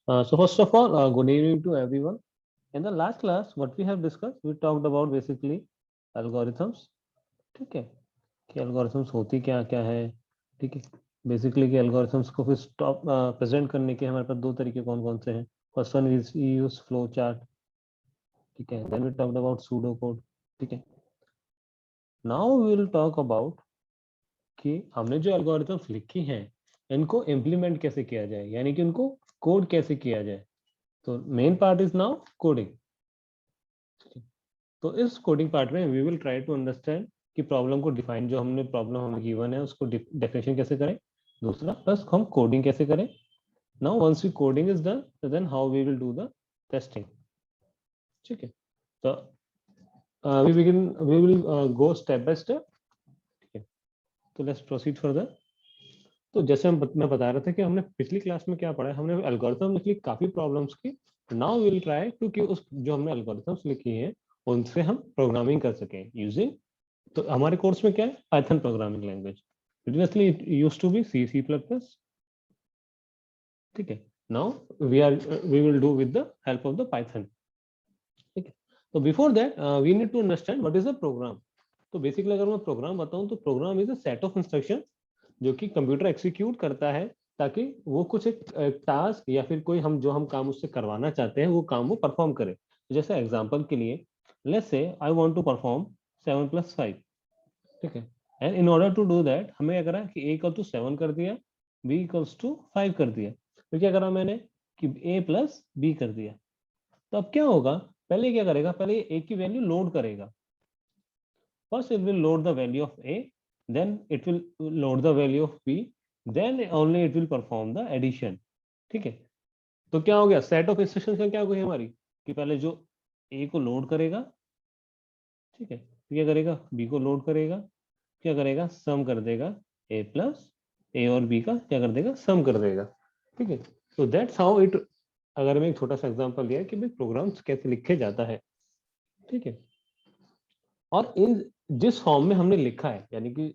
So first of all, good evening to everyone. In the last class, what we have discussed, we talked about basically algorithms. ठीक है कि algorithms होती क्या क्या है. ठीक है, बेसिकली कि algorithms को फिर स्टॉप प्रेजेंट करने के हमारे पास दो तरीके कौन कौन से हैं. First one is use flow chart. ठीक है, then we talked about pseudo code. ठीक है, now we will talk about कि हमने जो algorithms लिखी हैं इनको इम्प्लीमेंट कैसे किया जाए, यानी कि उनको कोड कैसे किया जाए. तो main part is now coding. तो इस कोडिंग पार्ट में we will try to understand कि प्रॉब्लम को डिफाइन, जो हमने प्रॉब्लम हमें गिवन है उसको डेफिनेशन कैसे करें. दूसरा प्लस हम कोडिंग कैसे करें. Now once we coding is done, then how we will do the testing. ठीक है, तो we will go step by step. ठीक है, तो लेट्स प्रोसीड फर्दर. तो जैसे मैं बता रहा था कि हमने पिछली क्लास में क्या पढ़ा है, हमने एल्गोरिथम लिखी काफी प्रॉब्लम्स की. Now we will try to कि उस जो हमने एल्गोरिथम्स लिखी हैं उनसे हम प्रोग्रामिंग कर सकें यूजिंग. तो हमारे कोर्स में क्या है, Python programming language. Previously it used to be C plus plus. ठीक है, now we will do with the help of the Python. ठीक है, तो before that we need to understand what is a program. तो basically अगर मैं program बताऊं तो program is a set of instruction जो कि कंप्यूटर एक्सिक्यूट करता है ताकि वो कुछ एक टास्क या फिर कोई हम काम उससे करवाना चाहते हैं वो काम वो परफॉर्म करे. जैसे एग्जांपल के लिए let's say I want to perform 7 + 5. ठीक है, and in order to do that हमें क्या करा कि a इक्वल टू 7 कर दिया, b इक्वल्स टू 5 कर दिया. तो क्या करा मैंने कि a प्लस b कर दिया. तो अब क्या होगा, पहले क्या करेगा, पहले a की वैल्यू लोड करेगा. First it will load the value of A, then it will load the value of B, then only it will perform the addition. ठीक है, तो क्या हो गया, सेट ऑफ इंस्ट्रक्शंस का क्या हो गई हमारी कि पहले जो A को लोड करेगा. ठीक है, तो क्या करेगा, B को लोड करेगा, क्या करेगा, सम कर देगा A प्लस A और B का क्या कर देगा, सम कर देगा. ठीक है, तो दैट्स हाउ इट. अगर मैं एक छोटा सा एग्जांपल दिया कि भाई प्रोग्राम्स कैसे लिखे जाता है. ठीक है, और इन जिस फॉर्म में हमने लिखा है, यानी कि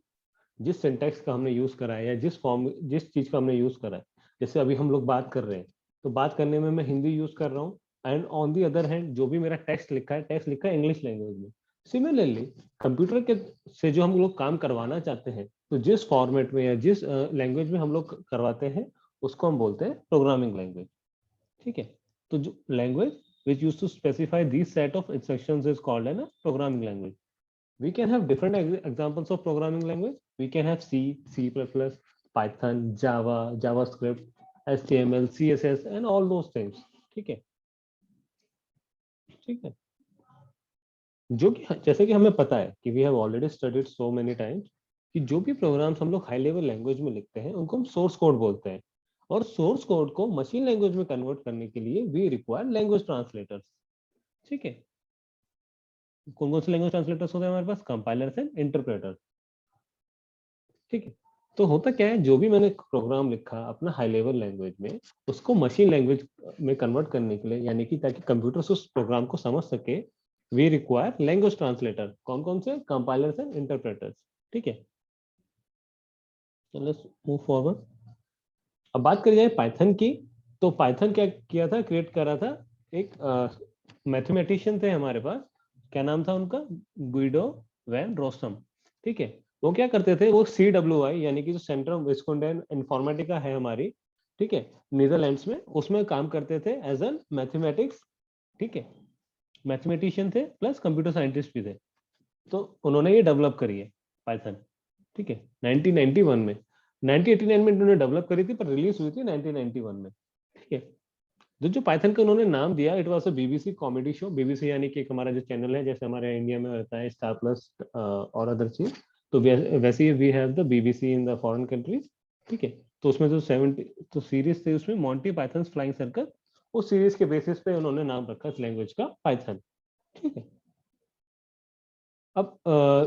जिस सिंटैक्स का हमने यूज करा है या जिस चीज का हमने यूज करा है, जैसे अभी हम लोग बात कर रहे हैं तो बात करने में मैं हिंदी यूज कर रहा हूँ, and on the other hand जो भी मेरा टेक्स्ट लिखा है इंग्लिश लैंग्वेज में. सिमिलरली कंप्यूटर के से जो हम लोग काम करवाना चाहते हैं तो जिस फॉर्मेट में या जिस लैंग्वेज में हम लोग करवाते हैं उसको हम बोलते हैं प्रोग्रामिंग लैंग्वेज. ठीक है, तो जो language which used to specify these set of instructions is called a programming language. We can have different examples of programming language. We can have C, C++, Python, Java, JavaScript, HTML, CSS and all those things. ठीक है, ठीक है, जो कि जैसे कि हमें पता है कि we have already studied so many times कि जो भी प्रोग्राम्स हम लोग हाई लेवल लैंग्वेज में लिखते हैं उनको हम सोर्स कोड बोलते हैं. और सोर्स कोड को मशीन लैंग्वेज में कन्वर्ट करने के लिए वी रिक्वायर लैंग्वेज ट्रांसलेटर्स. ठीक है, कौन कौन से लैंग्वेज ट्रांसलेटर्स होते हैं हमारे पास, कंपाइलर्स एंड इंटरप्रेटर्स. ठीक है, तो होता क्या है, जो भी मैंने प्रोग्राम लिखा अपना हाई लेवल लैंग्वेज में उसको मशीन लैंग्वेज में कन्वर्ट करने के लिए, यानी कि ताकि कंप्यूटर उस प्रोग्राम को समझ सके, वी रिक्वायर लैंग्वेज ट्रांसलेटर. कौन कौन से, कंपाइलर्स एंड इंटरप्रेटर्स. ठीक है, लेट्स मूव फॉरवर्ड. अब बात करी जाए पाइथन की, तो पाइथन क्या किया था, क्रिएट करा था एक मैथमेटिशियन थे हमारे पास. क्या नाम था उनका, गुइडो वैन रोसम. ठीक है, वो क्या करते थे, वो CWI यानी कि जो सेंटर ऑफ विस्कोंसिन इंफॉर्मेटिका है हमारी, ठीक है, नीदरलैंड्स में, उसमें काम करते थे एज एन मैथमेटिक्स. ठीक है, मैथमेटिशियन थे प्लस कंप्यूटर साइंटिस्ट भी थे. तो उन्होंने ये डेवलप करी है पाइथन. ठीक है, 1991 में, 1989 में उन्होंने डेवलप करी थी पर रिलीज हुई थी 1991 में. ठीक है, जो पाइथन का उन्होंने नाम दिया, it was a BBC comedy show. BBC यानी कि एक हमारा जो चैनल है, जैसे हमारे इंडिया में रहता है स्टार प्लस और अदर चीज, तो वैसे ही we have the BBC in the foreign countries. ठीक है, तो उसमें जो 70 तो सीरीज थी उसमें मॉन्टी पाइथन्स फ्लाइंग सर्कस, उस सीरीज के बेसिस पे उन्होंने नाम रखा इस लैंग्वेज का पाइथन. ठीक है, अब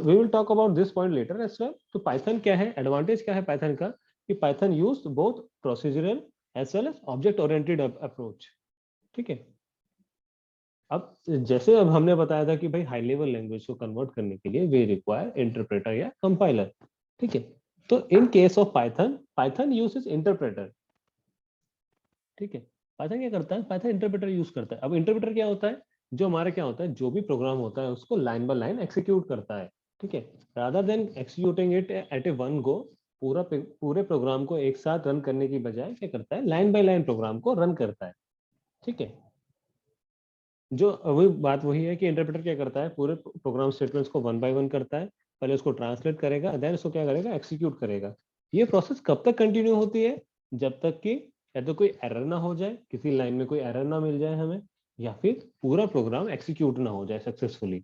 we will talk about this point later as well. तो पाइथन क्या है, एडवांटेज क्या है पाइथन का, कि Python use both procedural as well as object oriented approach. ठीक है, अब जैसे अब हमने बताया था कि भाई हाई लेवल लैंग्वेज को कन्वर्ट करने के लिए वी रिक्वायर इंटरप्रेटर या कंपाइलर. ठीक है, तो in case of Python, Python uses interpreter. ठीक है, पाइथन क्या करता है, पाइथन इंटरप्रेटर यूज करता है। अब इंटरप्रेटर क्या होता है, जो हमारा क्या होता है, जो भी प्रोग्राम होता है उसको लाइन बाय लाइन एक्सिक्यूट करता है, ठीक है। Rather than executing it at A one go, पूरे प्रोग्राम को एक साथ रन करने की बजाय क्या करता है, लाइन बाय लाइन प्रोग्राम को रन करता है, ठीक है। जो वही बात वही है कि इंटरप्रेटर क्या करता है, पूरे प्रोग्राम स्टेटमेंट्स को वन बाय वन करता है, पहले उसको ट्रांसलेट करेगा, देन उसको क्या करेगा, एक्सिक्यूट करेगा। ये प्रोसेस कब तक कंटिन्यू होती है, जब तक कि या तो कोई एरर ना हो जाए, किसी लाइन में कोई एरर ना मिल जाए हमें, या फिर पूरा प्रोग्राम एक्सिक्यूट ना हो जाए सक्सेसफुली,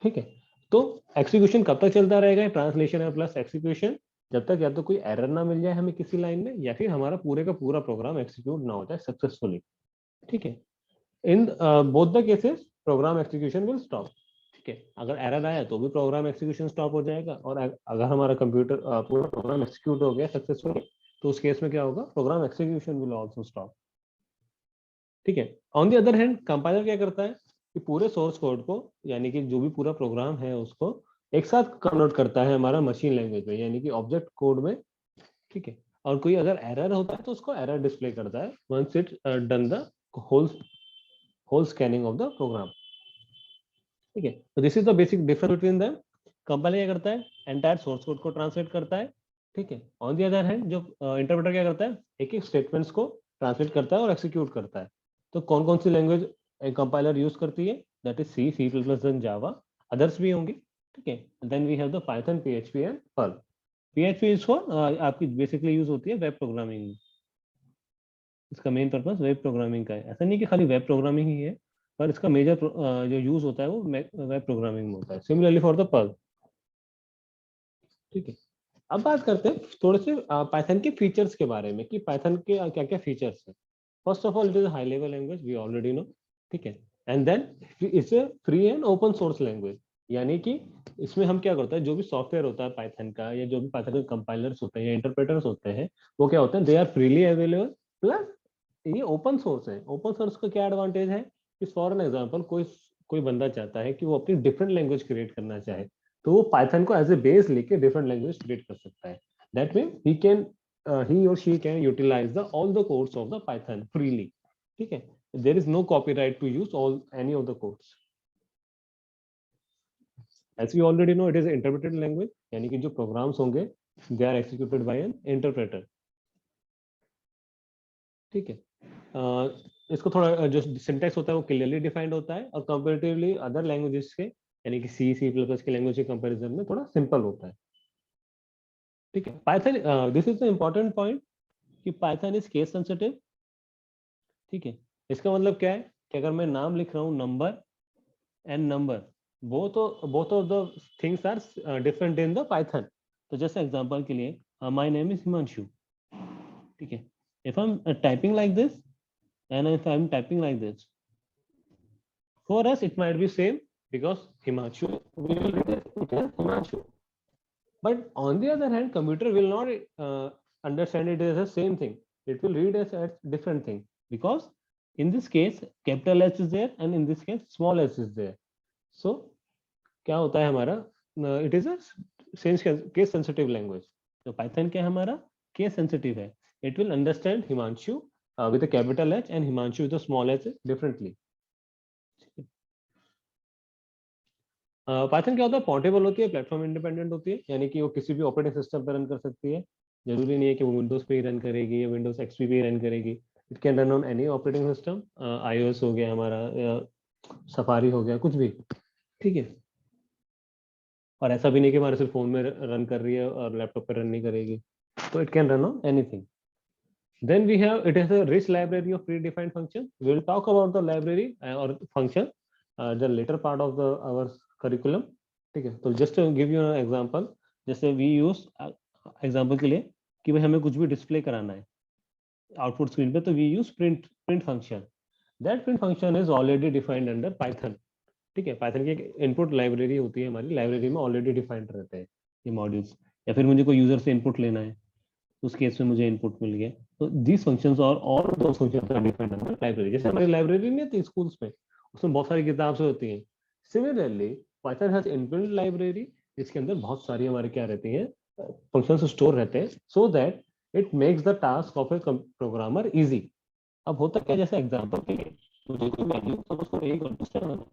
ठीक है। तो एक्सिक्यूशन कब तक चलता रहेगा, ट्रांसलेशन है प्लस एक्सिक्यूशन, जब तक या तो कोई एरर ना मिल जाए हमें किसी लाइन में, या फिर हमारा पूरे का पूरा प्रोग्राम एक्सिक्यूट ना हो जाए सक्सेसफुली, ठीक है। In both the cases program execution will stop, ठीक है। अगर एरर आया तो भी प्रोग्राम एक्सिक्यूशन स्टॉप हो जाएगा, और अगर हमारा कंप्यूटर पूरा प्रोग्राम एक्सिक्यूट हो गया सक्सेसफुली, तो उस केस में क्या होगा, program execution will also stop, ठीक है। On the other hand compiler क्या करता है कि पूरे सोर्स कोड को, यानी कि जो भी पूरा प्रोग्राम है उसको एक साथ कन्वर्ट करता है हमारा मशीन लैंग्वेज में, यानी कि ऑब्जेक्ट कोड में, ठीक है। और कोई अगर एरर होता है तो उसको एरर डिस्प्ले करता है once it done the whole whole scanning of the program, ठीक है। तो this is the basic difference between them. Compiler क्या करता है, एंटायर सोर्स कोड को ट्रांसलेट करता है, ठीक है। ऑन द अदर हैंड जो इंटरप्रेटर क्या करता है, एक एक स्टेटमेंट्स को ट्रांसलेट करता है और एक्सिक्यूट करता है। तो कौन कौन सी लैंग्वेज कंपाइलर यूज करती है, that is C, C plus plus and Java, others भी होंगी, ठीक है। Then we have the Python, PHP and Perl. PHP is for आपकी बेसिकली यूज होती है वेब प्रोग्रामिंग में, इसका मेन पर्पस वेब प्रोग्रामिंग का है। ऐसा नहीं कि खाली वेब प्रोग्रामिंग ही है, पर इसका मेजर जो यूज होता है वो वेब प्रोग्रामिंग में होता है। सिमिलरली फॉर द पर्ल, ठीक है। अब बात करते हैं थोड़े से पाइथन के फीचर्स के बारे में, कि पाइथन के क्या क्या फीचर्स है। First of all it is high level language, we already know, ठीक है। And then it's a free and open source language, यानी कि इसमें हम क्या करते हैं, जो भी सॉफ्टवेयर होता है पाइथन का, या जो भी पाइथन के कंपाइलर्स होते हैं या इंटरप्रेटर्स होते हैं, वो क्या होते हैं, they are freely available, plus ये ओपन सोर्स है। ओपन सोर्स का क्या एडवांटेज है कि फॉर एन एग्जांपल कोई कोई बंदा चाहता है कि वो अपनी डिफरेंट लैंग्वेज क्रिएट करना चाहे, तो वो पाइथन को एज ए बेस लेके डिफरेंट लैंग्वेज क्रिएट कर सकता है। दैट मीन ही और she can utilise the all the codes of the Python freely, ठीक है। There is no copyright to use all any of the codes. As we already know it is interpreted language, यानी कि जो programs होंगे they are executed by an interpreter, ठीक है। इसको थोड़ा जो सिंटैक्स होता है वो क्लियरली डिफाइंड होता है, और कंपैरेटिवली अदर लैंग्वेजेस के, यानी कि सी, सी प्लस प्लस के लैंग्वेज के कंपैरिजन में थोड़ा सिंपल होता है, ठीक है। Python, this is the important point कि पाइथन इज केस सेंसिटिव, ठीक है। इसका मतलब क्या है कि अगर मैं नाम लिख रहा हूँ number and number, both of the things are different in the Python. तो जैसे एग्जांपल के लिए माय नेम इज हिमांशु, ठीक है। If I am typing like this and if I am typing like this, for us it might be same, because Himanshu, we will read it as Himanshu. But on the other hand, computer will not understand it as the same thing. It will read as a different thing, because in this case capital H is there and in this case small h is there. So क्या होता है हमारा, it is a case sensitive language. तो Python क्या है हमारा, case sensitive है. It will understand Himanshu with a capital H and Himanshu with a small h differently. Python क्या होता है, पोर्टेबल होती है, प्लेटफॉर्म इंडिपेंडेंट होती है, यानी कि वो किसी भी ऑपरेटिंग सिस्टम पर रन कर सकती है। जरूरी नहीं है कि वो विंडोज पे ही रन करेगी या विंडोज एक्सपी पे ही रन करेगी। It can run on any operating system, iOS हो गया हमारा, या सफारी हो गया, कुछ भी, ठीक है। और ऐसा भी नहीं कि हमारे सिर्फ फोन में रन कर रही है और लैपटॉप पर रन नहीं करेगी, तो it can run on anything. Then we have, it has a rich library of predefined functions. We will talk about the library or function the later part of the our curriculum, ठीक है। तो just to give you an example, जैसे we use example के लिए कि भाई हमें कुछ भी डिस्प्ले कराना है आउटपुट स्क्रीन पे, तो we use print function. That print function is already defined under Python, ठीक है। Python की एक इनपुट लाइब्रेरी होती है, हमारी लाइब्रेरी में ऑलरेडी डिफाइंड रहते हैं ये मॉड्यूल्स। या फिर मुझे कोई यूजर से इनपुट लेना है, उस केस में मुझे इनपुट मिल गया, तो दीज फंक्शंस और all those functions are defined under library. जैसे हमारी लाइब्रेरी नहीं थी स्कूल्स में, उसमें बहुत सारी किताब से होती हैं। Similarly Python has inbuilt library, जिसके अंदर बहुत सारी हमारे क्या रहती हैं, फंक्शंस स्टोर रहते हैं, so that it makes the task of a programmer easy, अब होता क्या, जैसे एग्जांपल के लिए मुझे कोई value suppose for a equal to 7,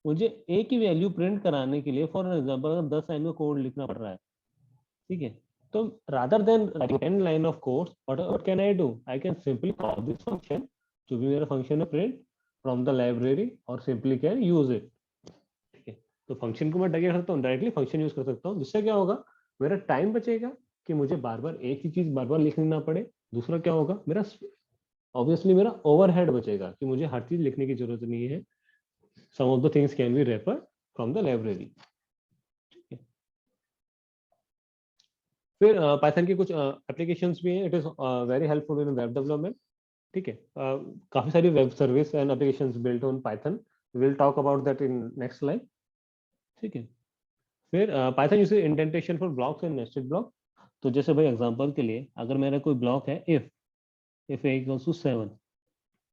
मुझे ए की वैल्यू प्रिंट कराने के लिए फॉर एग्जांपल अगर 10 लाइन में कोड लिखना पड़ रहा है, ठीक है, तो rather than writing 10 line of code, what can I do, I can simply call this function, जो भी मेरा फंक्शन है प्रिंट फ्रॉम द लाइब्रेरी, और सिंपली कैन यूज इट। ठीक है, तो फंक्शन को मैं क्या कर सकता हूँ, डायरेक्टली फंक्शन यूज कर सकता हूँ, जिससे क्या होगा, मेरा टाइम बचेगा कि मुझे बार बार एक ही चीज बार बार लिखनी ना पड़े। दूसरा क्या होगा, मेरा ऑब्वियसली मेरा ओवरहेड बचेगा कि मुझे हर चीज लिखने की जरूरत नहीं है। Some of the things can be refer from the library. फिर पाइथन की कुछ एप्लीकेशंस भी हैं, it is very helpful in web development. ठीक है, काफी सारी web service and applications built on Python, will talk about that in next slide. ठीक है, फिर Python uses indentation for blocks and nested block. तो जैसे भाई एग्जांपल के लिए अगर मेरा कोई ब्लॉक है इफ ए इक्वल्स टू 7,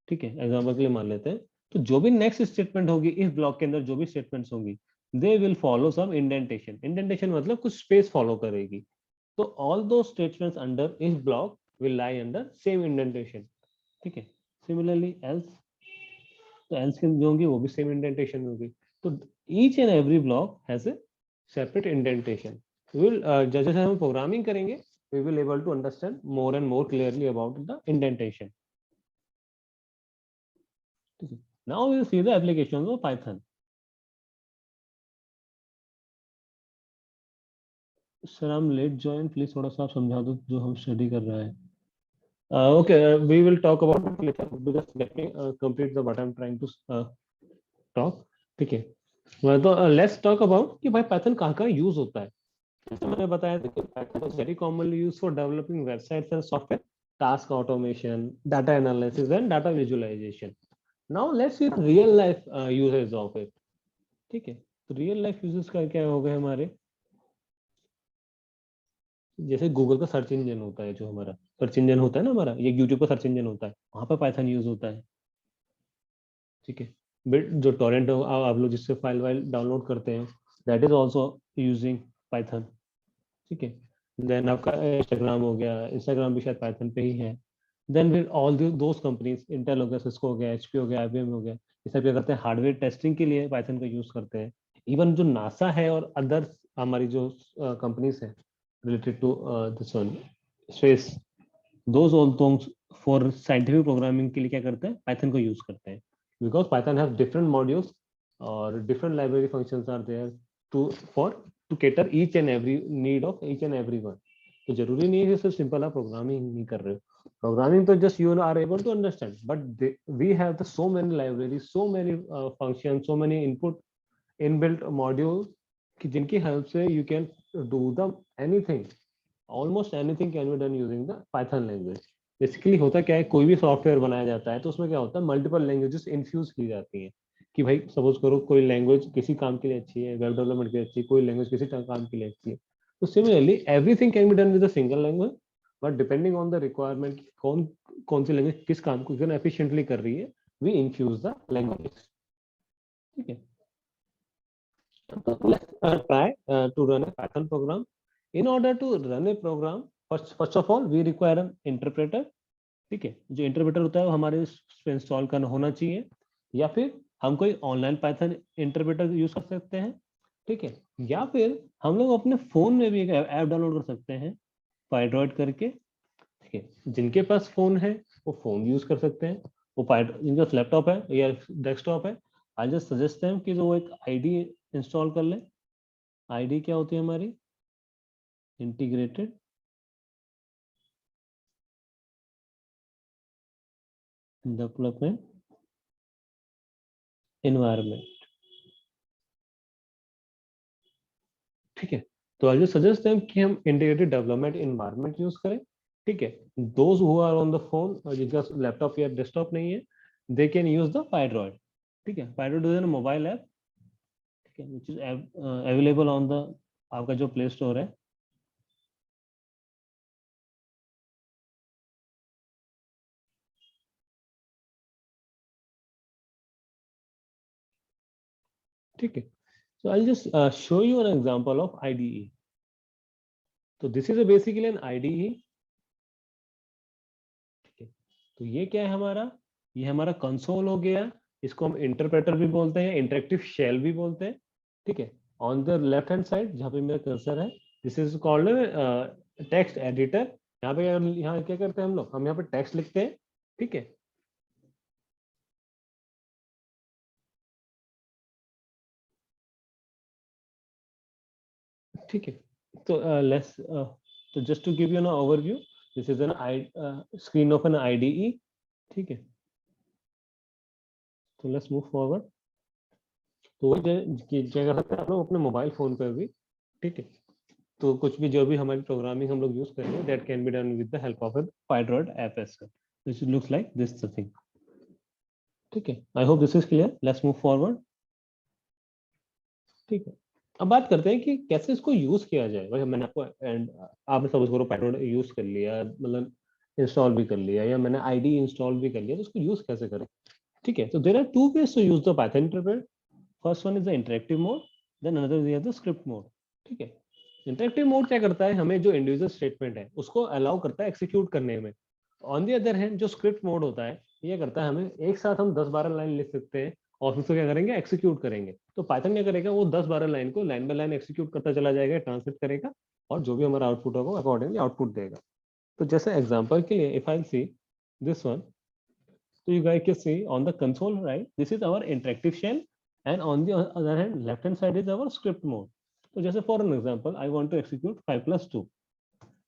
ठीक है, एग्जांपल के लिए मान लेते हैं, तो जो भी नेक्स्ट स्टेटमेंट होगी इफ ब्लॉक के अंदर, जो भी स्टेटमेंट्स होंगी, they will follow some indentation. Indentation मतलब कुछ स्पेस फॉलो करेगी। तो all those statements under if block will lie under same indentation. ठीक है, सिमिलरली एल्स, तो एल्स की जो होंगी वो भी सेम इंडेंटेशन होगी। तो each and every block has a separate indentation. Will जैसे हम प्रोग्रामिंग करेंगे, we will able to understand more and more clearly about the indentation. Now we will see the applications of Python. Sir हम late join, please थोड़ा सा आप समझा दो जो हम स्टडी कर रहे हैं। Okay, we will talk about it later. Just let me complete the what I'm trying to talk. ठीक है, तो लेट्स टॉक अबाउट कि भाई पाइथन कहाँ कहाँ यूज होता है। जैसे मैंने बताया था कि Python is very commonly use for developing websites and software, task automation, data analysis and data visualization. Now let's see real life uses of it. ठीक है, तो रियल लाइफ यूजेस का क्या हो गए हमारे, जैसे गूगल का सर्च इंजन होता है, जो हमारा सर्च इंजन होता है ना, हमारा ये यूट्यूब का सर्च इंजन होता है, वहां पर पाइथन यूज होता है। ठीक है, बिट जो टोरेंट आप लोग जिससे फाइल वाइल डाउनलोड करते हैं, that is also using Python. ठीक है, देन आपका इंस्टाग्राम हो गया, इंस्टाग्राम भी शायद पाइथन पे ही है। देन फिर ऑल दोस कंपनीज, इंटेल हो गया, सिस्को हो गया, एचपी हो गया, आईबीएम हो गया, ये सब क्या करते हैं, हार्डवेयर टेस्टिंग के लिए पाइथन का यूज करते हैं। इवन जो नासा है और अदर हमारी जो कंपनीज है related to this one space, those also for scientific programming के लिए क्या करते हैं, पाइथन को यूज करते हैं, because Python have different modules और different library functions are there to for to cater each and every need of each and every one. तो जरूरी नहीं है कि सिर्फ सिंपल आप प्रोग्रामिंग नहीं कर रहे हो, प्रोग्रामिंग तो just you are able to understand, but we have the so many library, so many function, so many input inbuilt module कि जिनकी हेल्प से you can do the anything, almost anything can be done using the Python language. Basically होता क्या है, कोई भी software बनाया जाता है तो उसमें क्या होता है, मल्टीपल लैंग्वेजेस इन्फ्यूज की जाती हैं। कि भाई सपोज करो कोई लैंग्वेज किसी काम के लिए अच्छी है, वेब डेवलपमेंट के लिए अच्छी है, कोई लैंग्वेज किसी काम के लिए अच्छी है, तो similarly everything can be done with a single language, but depending on the requirement, कौन कौन सी लैंग्वेज किस काम को कितना एफिशिएंटली कर रही है, वी इन्फ्यूज द लैंग्वेज। ठीक है, so let's try to run a Python program. In order to run a program, first of all we require an interpreter. ठीक है, जो इंटरप्रेटर होता है वो हमारे इंस्टॉल करना होना चाहिए, या फिर हम कोई ऑनलाइन पाइथन इंटरप्रेटर यूज कर सकते हैं। ठीक है, या फिर हम लोग अपने फोन में भी एक ऐप डाउनलोड कर सकते हैं, पाइड्रॉइड करके। ठीक है, जिनके पास फोन है वो फोन यूज कर सकते हैं, वो जिनका लैपटॉप है या डेस्कटॉप है, आई जस्ट सजेस्ट देम कि जो वो एक आईडी इंस्टॉल कर ले। आईडी क्या होती है हमारी, इंटीग्रेटेड डेवलपमेंट एनवायरनमेंट। ठीक है, तो आई जस्ट सजेस्ट देम कि हम इंटीग्रेटेड डेवलपमेंट एनवायरनमेंट यूज करें। ठीक है, those who are on the phone, जिनका लैपटॉप या डेस्कटॉप नहीं है, they can use the Pydroid. ठीक है, Pydroid is a mobile app, ठीक है, which is available on the आपका जो प्ले स्टोर है। ठीक है, so I'll just show you an example of IDE. तो this is basically an IDE. ठीक है, तो ये क्या है हमारा, ये हमारा कंसोल हो गया, इसको हम इंटरप्रेटर भी बोलते हैं, इंटरेक्टिव शेल भी बोलते हैं, ठीक है। On the left hand side जहाँ पे मेरा कर्सर है, this is called text editor. यहाँ क्या करते हैं हम यहाँ पे टेक्स्ट लिखते हैं, ठीक है। ठीक है, तो लेट्स तो just to give you an overview, this is an screen of an IDE, ठीक है। तो लेट्स मूव फॉरवर्ड। तो वही क्या कर सकते हैं आप लोग अपने मोबाइल फोन पे भी, ठीक है। तो कुछ भी जो भी हमारी प्रोग्रामिंग हम लोग यूज करेंगे, that can be done with the help of a Pydroid app as well. This looks like this thing, ठीक है। I hope this is clear, let's move forward, ठीक है। अब बात करते हैं कि कैसे इसको यूज किया जाए। भाई मैंने आपको एंड आपने सपोज करो पाइथन यूज कर लिया, मतलब इंस्टॉल भी कर लिया, या मैंने आईडी इंस्टॉल भी कर लिया, तो उसको यूज कैसे करें, ठीक है। तो there are two ways to use the Python interpreter. First one is the interactive mode, then another is the script mode, ठीक है। इंटरेक्टिव मोड क्या करता है, हमें जो इंडिविजुअल स्टेटमेंट है उसको अलाउ करता है एक्सिक्यूट करने में। ऑन दी अदर हैंड जो स्क्रिप्ट मोड होता है, ये करता है हमें एक साथ हम 10-12 लाइन लिख सकते हैं और फिर उसको क्या करेंगे, एक्सिक्यूट करेंगे। तो पाइथन क्या करेगा, वो 10-12 लाइन को लाइन बाय लाइन एक्सिक्यूट करता चला जाएगा, ट्रांसलेट करेगा, और जो भी हमारा आउटपुट होगा अकॉर्डिंगली आउटपुट देगा। तो जैसे एग्जांपल के लिए if I see this one, so you guys can see on the console, right, this is our interactive shell, and on the other hand left hand side is our script mode. So just for an example, I want to execute 5 plus 2,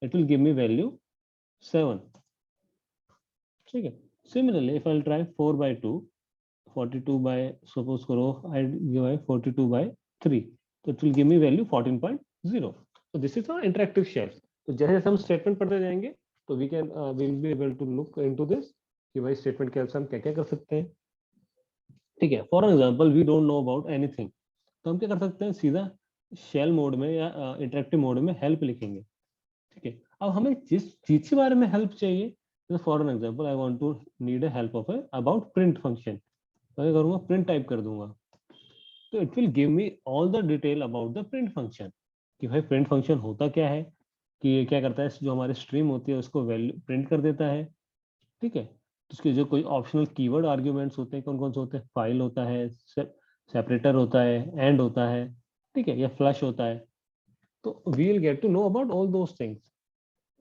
it will give me value 7, ठीक है। Similarly if I'll try 4 by 2, 42 by, suppose करो I give 42 by 3, so it will give me value 14.0. so this is our interactive shell. तो जैसे हम statement पढ़ते जाएंगे तो we can we'll be able to look into this कि भाई statement के हेल्प से हम क्या क्या कर सकते हैं, ठीक है। For example we don't know about anything, तो हम क्या कर सकते हैं, सीधा शेल मोड में या इंटरेक्टिव मोड में हेल्प लिखेंगे, ठीक है। अब हमें जिस चीज के बारे में हेल्प चाहिए, तो for an example I want to need a help of about print function, तो मैं करूंगा प्रिंट टाइप कर दूंगा, तो it will give me all the detail about the print function, कि भाई प्रिंट फंक्शन होता क्या है, कि ये क्या करता है, जो हमारी स्ट्रीम होती है उसको वैल्यू प्रिंट कर देता है, ठीक है। तो उसके जो कोई ऑप्शनल कीवर्ड आर्ग्यूमेंट्स होते हैं, कौन कौन से होते हैं, फाइल होता है, सेपरेटर होता है, एंड होता है, ठीक है, या फ्लश होता है। तो we will get to know about all those things,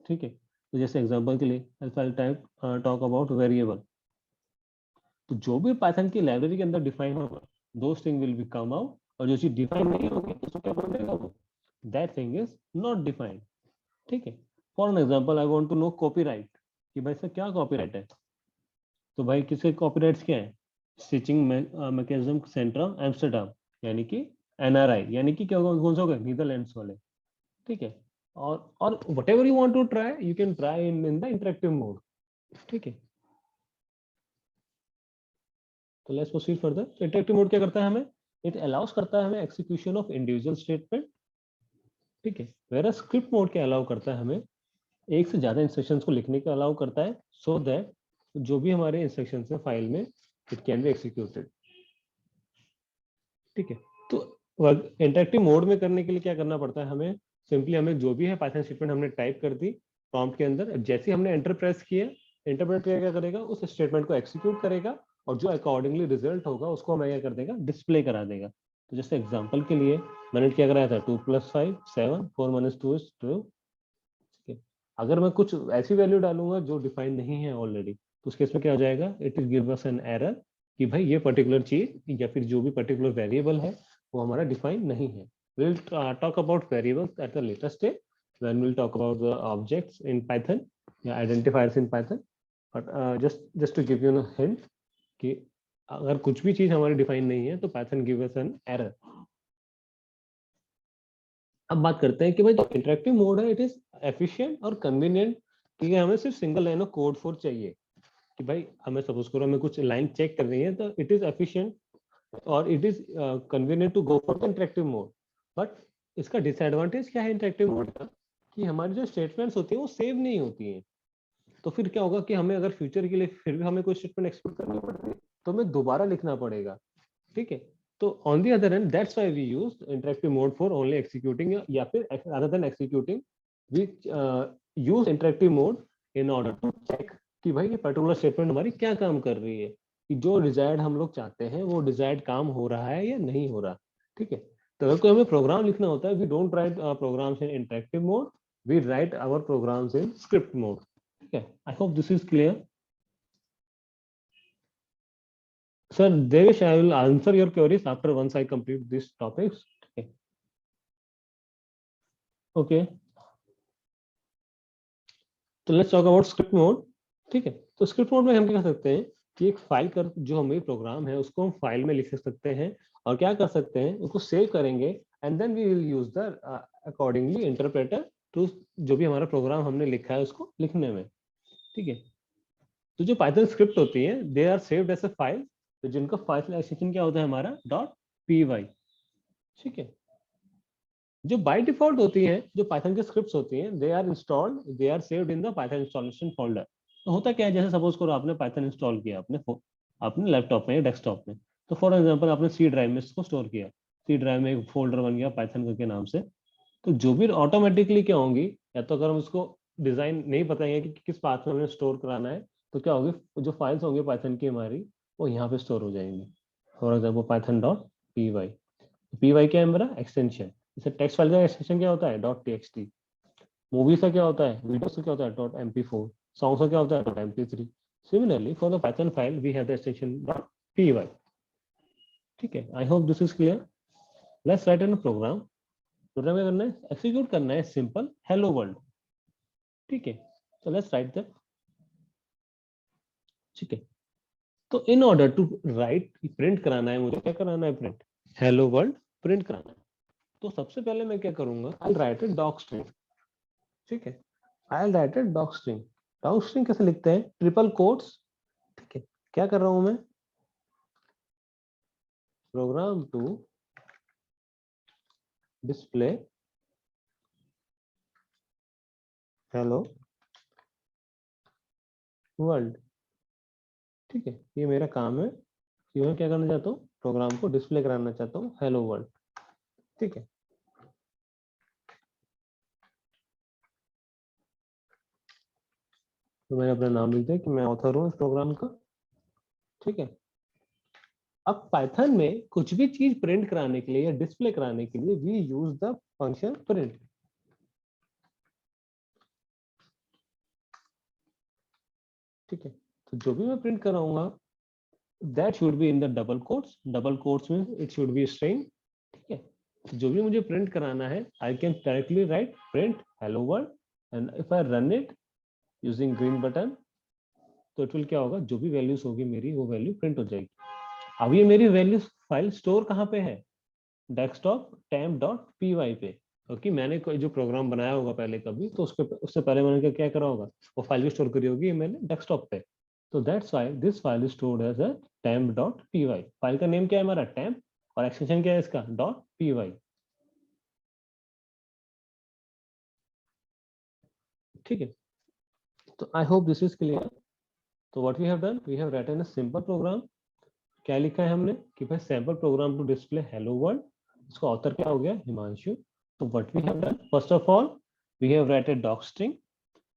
ठीक है। तो जैसे एग्जांपल के लिए alpha type talk about variable, तो जो भी पाइथन की लाइब्रेरी के अंदर डिफाइन होगा, those thing will be come out, और जो चीज डिफाइन नहीं होगी उसको क्या बोल देगा वो, that thing is not defined, ठीक है। For an example I want to know copyright, कि भाई इसमें क्या कॉपीराइट है, तो भाई किसके कॉपीराइट्स क्या है, stitching mechanism centre of Amsterdam, यानी कि एनआरआई, यानी कि क्या होगा, कौन सा होगा, नीदरलैंड्स वाले, ठीक है। और whatever you want to try you can try in the interactive mode, ठीक है। तो लेट्स प्रोसीड फर्दर। तो इंटरेक्टिव मोड क्या करता है हमें, इट अलाउस करता है हमें एक्सिक्यूशन ऑफ इंडिविजुअल स्टेटमेंट, ठीक है। वेयर स्क्रिप्ट मोड क्या अलाउ करता है हमें, एक से ज्यादा इंस्ट्रक्शंस को लिखने का अलाउ करता है, सो दैट जो भी हमारे इंस्ट्रक्शंस है फाइल में इट कैन बी एक्सिक्यूटेड, ठीक है। तो इंटरेक्टिव मोड में करने के लिए क्या करना पड़ता है हमें, सिंपली हमें जो भी है पाइथन स्टेटमेंट हमने टाइप कर दी प्रॉम्प्ट के अंदर, जैसे ही हमने एंटर प्रेस किया, इंटरप्रेटर क्या करेगा, उस स्टेटमेंट को एक्सिक्यूट करेगा, और जो अकॉर्डिंगली रिजल्ट होगा उसको हमें क्या कर देगा, डिस्प्ले करा देगा। तो जैसे एग्जांपल के लिए मैंने क्या कराया था, 2 + 5 7, 4 - 2 is 2, ठीक है। अगर मैं कुछ ऐसी वैल्यू डालूंगा जो डिफाइन नहीं है ऑलरेडी, तो उस केस में क्या हो जाएगा, it will give us an error, कि भाई ये पर्टिकुलर चीज या फिर जो भी पर्टिकुलर वेरिएबल है वो हमारा डिफाइन नहीं है। we'll talk about variables at the later stage when we'll talk about the objects in python या identifiers in python, but just to give you a hint कि अगर कुछ भी चीज हमारी डिफाइन नहीं है तो Python give us an error. अब बात करते हैं कि भाई जो इंटरेक्टिव मोड है इट इज एफिशिएंट और कन्वीनियंट, क्योंकि हमें सिर्फ single line of code for चाहिए, कि भाई हमें सपोज करो हमें कुछ लाइन चेक कर रही है, तो इट इज एफिशिएंट और it is convenient to go for the interactive mode. But इसका डिसएडवांटेज क्या है इंटरेक्टिव मोड का, कि हमारी जो स्टेटमेंट्स होती है वो सेव नहीं होती हैं। तो फिर क्या होगा कि हमें अगर फ्यूचर के लिए फिर भी हमें कोई स्टेटमेंट एक्सपोर्ट करनी पड़ती है तो हमें दोबारा लिखना पड़ेगा, ठीक है। तो on the other end that's why we use interactive mode for only executing, या फिर other than executing we use interactive mode in order to check कि भाई ये पर्टिकुलर स्टेटमेंट हमारी क्या काम कर रही है, कि जो डिजायर्ड हम लोग चाहते हैं वो डिजायर्ड काम हो रहा है या नहीं हो रहा। ठीक है, तो अगर कोई हमें प्रोग्राम लिखना होता है, we don't write programs in interactive mode, we write our programs in script mode. ठीक है, I hope this is clear. Sir Devish, I will answer your queries after once I complete these topics. Okay. Okay. तो let's talk about script mode. ठीक है, तो script mode में हम क्या कर सकते हैं कि एक फाइल कर जो हमारी प्रोग्राम है उसको हम फाइल में लिख सकते हैं, और क्या कर सकते हैं उसको सेव करेंगे, and then we will use the accordingly interpreter to जो भी हमारा प्रोग्राम हमने लिखा है उसको लिखने में। ठीक है, तो जो पाइथन स्क्रिप्ट होती है they are saved as a file, तो जिनका फाइल एक्सटेंशन क्या होता है हमारा डॉट पी वाई। ठीक है, जो बाय डिफॉल्ट होती है जो पाइथन के स्क्रिप्ट्स होती हैं they are installed, they are saved in the Python installation folder. तो होता क्या है, जैसे सपोज करो आपने पाइथन इंस्टॉल किया अपने लैपटॉप में या डेस्कटॉप में, तो फॉर एग्जांपल आपने सी ड्राइव में इसको स्टोर किया, सी ड्राइव में एक फोल्डर बन गया पाइथन के नाम से। तो जो भी ऑटोमेटिकली क्या होंगी, या तो अगर हम उसको डिजाइन नहीं बताएंगे कि किस पाथ में हमें स्टोर कराना है, तो क्या होगी जो फाइल्स होंगी पाइथन की हमारी वो यहाँ पे स्टोर हो जाएंगी। For example Python dot P Y क्या है मेरा एक्सटेंशन। जैसे टेक्स्ट फाइल का एक्सटेंशन क्या होता है dot T X T, movies का क्या होता है, वीडियोस का क्या होता है dot M P four, songs का क्या होता है dot M P three. Similarly for the Python file we have the extension dot P Y. ठीक है, I hope this is clear. Let's write in program. Program क्या करना है, execute करना है सिंपल हेलो वर्ल्ड। ठीक है, तो लेट्स राइट दैट। ठीक है, तो in order to write print कराना है मुझे, क्या कराना है प्रिंट हेलो वर्ल्ड प्रिंट कराना है। तो सबसे पहले मैं क्या करूंगा, आई राइट ए डॉक स्ट्रिंग। ठीक है, आई right a doc string. Doc string कैसे लिखते हैं, ट्रिपल कोट्स। ठीक है, क्या कर रहा हूं मैं, program to display hello world. ठीक है, ये मेरा काम है कि मैं क्या करना चाहता हूँ, प्रोग्राम को डिस्प्ले कराना चाहता हूँ हेलो वर्ल्ड। ठीक है, तो मैंने अपना नाम लिख दिया कि मैं ऑथर हूँ इस प्रोग्राम का। ठीक है, अब पाइथन में कुछ भी चीज प्रिंट कराने के लिए या डिस्प्ले कराने के लिए we use the function print. ठीक है, तो जो भी मैं प्रिंट कराऊंगा that should be in the double quotes, double quotes में इट शुड बी स्ट्रिंग। ठीक है, तो जो भी मुझे प्रिंट कराना है I can directly write print hello world, and if I run it using green button, तो इट विल क्या होगा, जो भी वैल्यूज होगी मेरी वो वैल्यू प्रिंट हो जाएगी। अब ये मेरी वैल्यू फाइल स्टोर कहाँ पे है, desktop temp dot P Y पे, क्योंकि मैंने कोई जो प्रोग्राम बनाया होगा पहले कभी, तो उसके उससे पहले मैंने क्या क्या करा होगा, वो फाइल भी स्टोर करी होगी मैंने डेस्कटॉप पे। तो that's why this file is stored as a temp dot P Y. File का नेम क्या है हमारा temp, और एक्सटेंशन क्या है इसका डॉट पी वाई। ठीक है, तो I hope this is clear. तो what we have done, we have written a simple program. क्या लिखा है हमने कि भाई sample program to display hello world, इसका ऑथर क्या हो गया हिमांशु। तो what we have done, first of all we have write a doc string.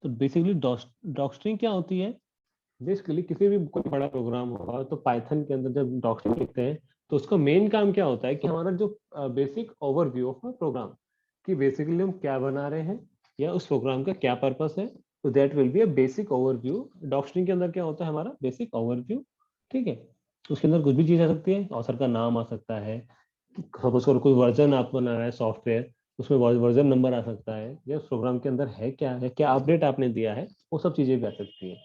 तो बेसिकली डॉक स्ट्रिंग क्या होती है, बेसिकली किसी भी कोई बड़ा प्रोग्राम होगा तो पाइथन के अंदर जब डॉक स्ट्रिंग लिखते हैं तो उसका मेन काम क्या होता है कि हमारा जो बेसिक ओवरव्यू ऑफ प्रोग्राम, कि बेसिकली हम क्या बना रहे हैं या उस प्रोग्राम का क्या पर्पस है, तो that will be a basic overview. Doc string के अंदर क्या होता है हमारा बेसिक ओवरव्यू। ठीक है, उसके अंदर कुछ भी चीज आ सकती है, ऑथर का नाम आ सकता है, सपोज करो कोई वर्जन आप बना रहा है सॉफ्टवेयर, उसमें वर्जन नंबर आ सकता है, या उस प्रोग्राम के अंदर है क्या अपडेट आपने दिया है, वो सब चीजें भी आ सकती है।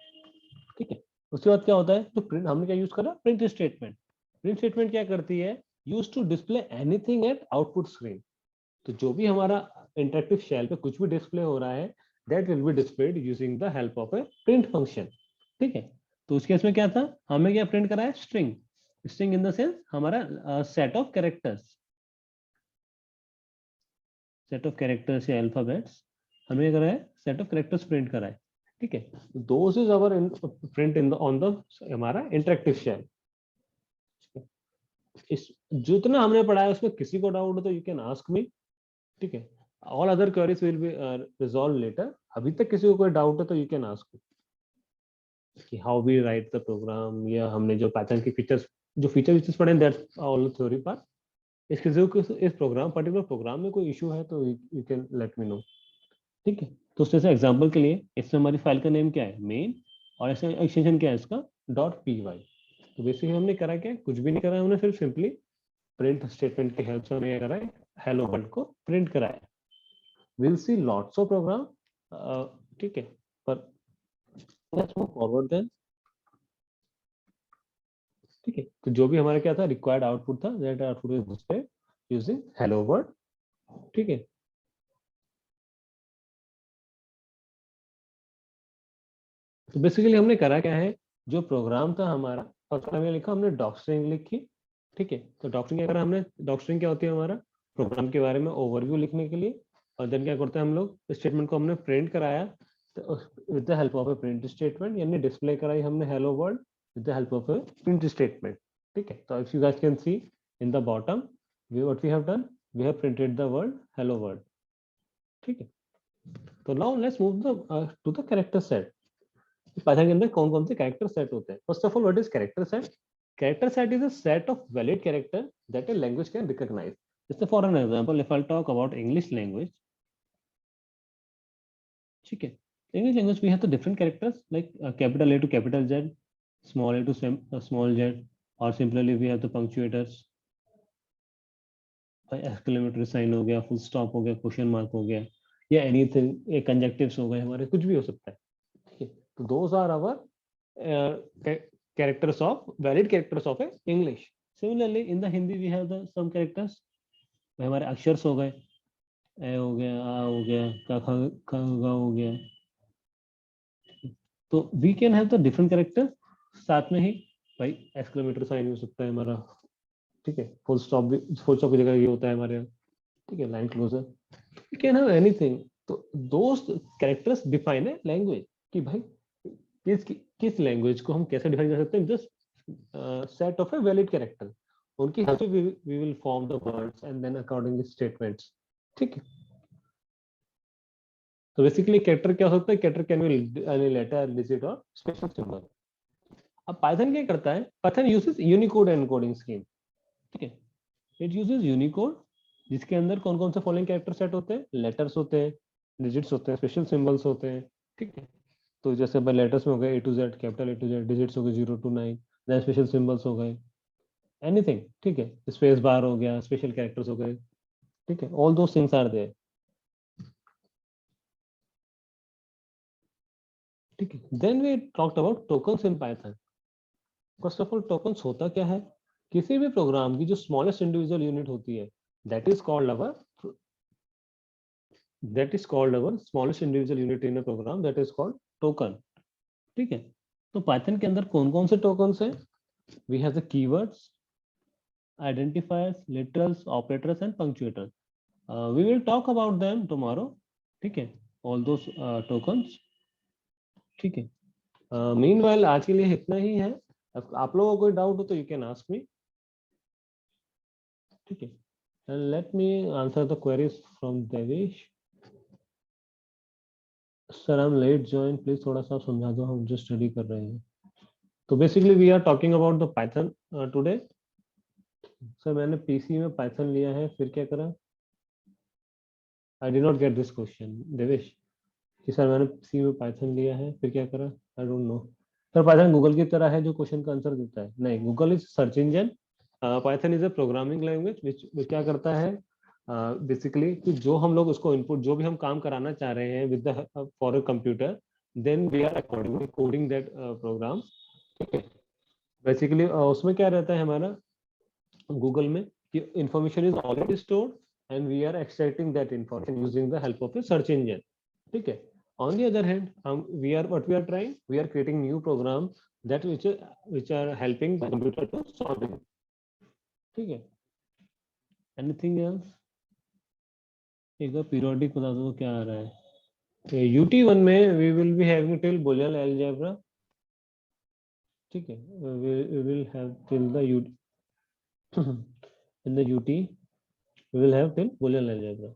ठीक है, उसके बाद क्या होता है, तो प्रिंट हमने क्या यूज करा, प्रिंट स्टेटमेंट। प्रिंट स्टेटमेंट क्या करती है, use to display anything at output screen. तो जो भी हमारा इंटरेक्टिव शेल पे कुछ भी डिस्प्ले हो रहा है that will be displayed using the help of a print function. ठीक है, तो उस केस में क्या था, हमें क्या प्रिंट करा है string. String in the sense हमारा set of characters, set of characters या अल्फाबेट्स, हमें करा है सेट ऑफ कैरेक्टर्स प्रिंट करा है। ठीक है, those is our print in the on the हमारा इंटरेक्टिव शेल। इस जितना हमने पढ़ा है उसमें किसी को डाउट हो तो यू कैन आस्क मी। ठीक है, all other queries will be resolve later. अभी तक किसी को कोई डाउट है तो यू कैन आस्क। कि how we write the program, या हमने जो पाइथन की फीचर्स जो फीचर्स पढ़े दैट्स ऑल थ्योरी पार्ट। इसके जो इस प्रोग्राम पर्टिकुलर प्रोग्राम में कोई इशू है तो you can let me know. ठीक है, तो उससे जैसे एग्जांपल के लिए इसमें हमारी फाइल का नेम क्या है, मेन, और ऐसे एक्सटेंशन क्या है इसका, .py। तो बेसिकली हमने करा क्या, कुछ भी नहीं करा है, हमने सिर्फ सिंपली प्रिंट स्टेटमेंट की हेल्प से हमने क्या करा है, हेलो वर्ल्ड को प्रिंट कराया। Will see lots of program. ठीक है, पर लेट्स मूव फॉरवर्ड देन। ठीक है, तो जो भी हमारा क्या था, रिक्वायर्ड आउटपुट था, that output is displayed using hello world. ठीक है, तो बेसिकली हमने करा क्या है, जो प्रोग्राम था हमारा, फर्स्ट हमने लिखा, हमने डॉक्स्ट्रिंग लिखी। ठीक है, तो डॉक्स्ट्रिंग क्या करा हमने, डॉक्स्ट्रिंग क्या होती है, हमारा प्रोग्राम के बारे में ओवरव्यू लिखने के लिए। और देन क्या करते हैं हम लोग, स्टेटमेंट को हमने प्रिंट कराया with the help of a print statement, यानी डिस्प्ले कराई हमने hello world with the help of a print statement. ठीक है, तो if you guys can see in the bottom, we what we have done, we have printed the word hello world. ठीक है, तो now let's move the to the character set. Python के अंदर कौन कौन से कैरेक्टर सेट होते हैं। First of all, what is character set? Character set is a set of valid character that a language can recognize. Just for an example, if I'll talk about English language, ठीक है, English language we have the different characters like capital A to capital Z, small a to small z, or simply we have the punctuators, exclamatory sign हो गया, full stop हो गया, question mark हो गया, या anything, ये conjunctives हो गए हमारे, कुछ भी हो सकता है। ठीक है, तो those are our characters of valid characters of a English. Similarly, in the Hindi we have the some characters, हमारे अक्षर हो गए, ए हो गया, आ हो गया, का ख ख ग हो गया। तो we can have the different character. साथ में ही भाई एक्सक्लेमेटरी साइन हो सकता है हमारा। ठीक है, फुल स्टॉप भी, फुल स्टॉप की जगह ये होता है हमारे यहाँ। ठीक है, line closure, we can have anything. तो दोस्त कैरेक्टर्स डिफाइन है लैंग्वेज, कि भाई किस लैंग्वेज को हम कैसे डिफाइन कर सकते हैं, just set of a valid character, उनकी हेल्प से we will form the words and then accordingly statements. ठीक है, तो बेसिकली कैरेक्टर क्या हो सकता है, character can be letter, digit और स्पेशल सिंबल। अब पाइथन क्या करता है, Python uses Unicode encoding scheme. ठीक है, इट यूजेस यूनिकोड, जिसके अंदर कौन कौन से फॉलोइंग कैरेक्टर सेट होते हैं, लेटर्स होते हैं, डिजिट्स होते हैं, स्पेशल सिंबल्स होते हैं। ठीक है, तो जैसे लेटर्स में हो गए A to Z, capital A to Z, digits हो गए 0 to 9, देन स्पेशल सिंबल्स हो गए एनीथिंग। ठीक है, स्पेस बार हो गया, स्पेशल कैरेक्टर्स हो गए। ठीक है, all those things are there. ठीक है, then we talked about tokens in Python. First of all, tokens होता क्या है, किसी भी प्रोग्राम की जो स्मॉलेस्ट इंडिविजुअल यूनिट होती है, that is called our smallest individual unit in a program, that is called token. ठीक है, तो पाइथन के अंदर कौन कौन से टोकन्स हैं, we have the keywords, identifiers, literals, operators and punctuators. We will talk about them tomorrow. ठीक है, ऑल दोस टोकन्स। ठीक है, मीनवाइल आज के लिए इतना ही है। आप लोगों को कोई डाउट हो तो यू कैन आस्क मी। ठीक है, and let me answer the queries from Devesh. Sir, I'm late join, please थोड़ा सा समझा दो, हम जो स्टडी कर रहे हैं। तो basically we are talking about the Python today. Sir, मैंने पीसी में पाइथन लिया है, फिर क्या करा? I did not get this question Devesh, कि सर मैंने पीसी में पाइथन लिया है, फिर क्या करा? I don't know. Sir, Python Google की तरह है जो क्वेश्चन का आंसर देता है? नहीं, Google is search engine, Python is a programming language which क्या करता है बेसिकली, कि जो हम लोग उसको इनपुट, जो भी हम काम कराना चाह रहे हैं with the for a computer, then we are accordingly coding that program. ठीक है, बेसिकली उसमें क्या रहता है हमारा गूगल में, कि information is already stored and we are extracting that information using the help of a search engine. ठीक है, ऑन द अदर हैंड हम we are what we are trying, we are creating new program that which are helping the computer to solve it. ठीक है, anything else? एक बार periodic बता दो तो क्या आ रहा है। UT1 में we will be having till Boolean algebra. ठीक है, we will have till the UT in the UT we will have till Boolean algebra.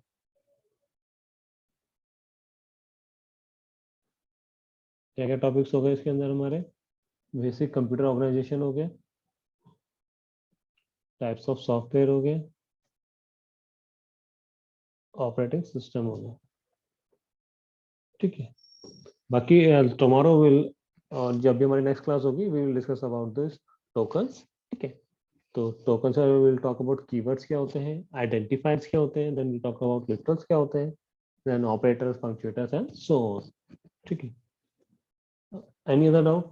क्या क्या टॉपिक्स हो गए इसके अंदर हमारे? बेसिक कंप्यूटर ऑर्गेनाइजेशन हो गया, टाइप्स ऑफ सॉफ्टवेयर हो गए, ऑपरेटिंग सिस्टम हो गया। ठीक है, बाकी टुमारो विल, और जब भी हमारी नेक्स्ट क्लास होगी we will discuss about this tokens. ठीक है, तो टोकन्स में विल टॉक अबाउट कीवर्ड्स क्या होते हैं, आइडेंटिफायर्स क्या होते हैं, then will talk about literals क्या होते हैं, then operators, punctuators and so on. ठीक है, any other doubt?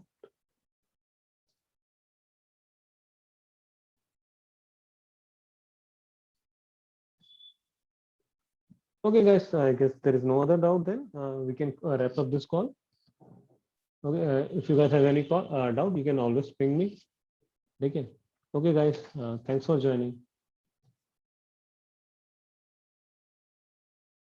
Okay, guys, I guess there is no other doubt then. We can wrap up this call. Okay, if you guys have any doubt, you can always ping me. Okay, okay, guys, thanks for joining.